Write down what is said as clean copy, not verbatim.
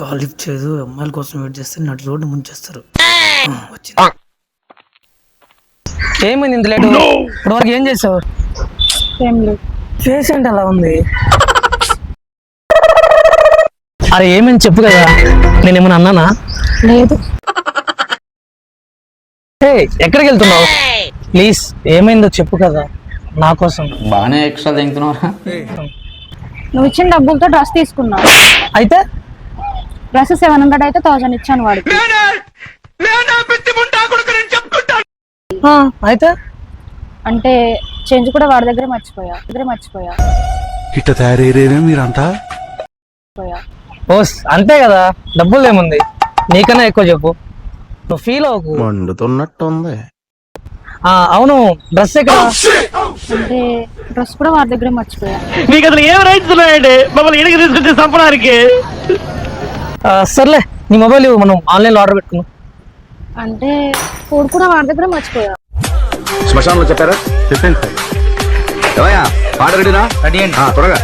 Call lift చేయదు. అమ్మాయిల కోసం వెయిట్ చేస్తే నటు రోడ్డు ముంచేస్తారు. వచ్చింది. ఏమైంది ఇంత లేటు? ఇప్పుడు వరకు ఏం చేసావు? ఏం లేదు. ఫేస్ ఏంటి అలా ఉంది? అరే ఏమైంది చెప్పు కదా, నేనేమన్నా అన్నానా? లేదు. ఎక్కడికి వెళ్తున్నావు? ప్లీజ్ ఏమైందో చెప్పు కదా నా కోసం. బాగానే ఎక్స్ట్రా తింటున్నారా? నువ్వు ఇచ్చిన డబ్బులతో డ్రెస్ తీసుకున్నా. అయితే డ్రెస్ 700 అయితే 1000 ఇచ్చాను వాడికి. అయితే అంటే చేంజ్ కూడా వాడి దగ్గర మర్చిపోయా. ఇట్ట తయారయ్యేనే మీరంతా. ఓస్ అంతే కదా, డబ్బులు ఏముంది, నీకన్నా ఎక్కువ చెప్పు. నువ్వు ఫీల్ అవ్వకు. మండుతున్నట్టుంది. అవును, డ్రెస్ ఎక్కడ? అంటే డ్రెస్ కూడా వాడి దగ్గర మర్చిపోయా. మీకు అసలు ఏం రైట్స్ ఉన్నాయండి మమ్మల్ని ఇంటికి తీసుకొచ్చి చంపడానికి? సర్లే నీ మొబైల్ మనం ఆన్లైన్లో ఆర్డర్ పెట్టుకున్నాం. అంటే ఫోన్ కూడా వాడి దగ్గర మర్చిపోయా. శ్మశానంలో చెప్పారా? చెప్పాను సార్. పాట రెడీనా? రెడీ అండి. త్వరగా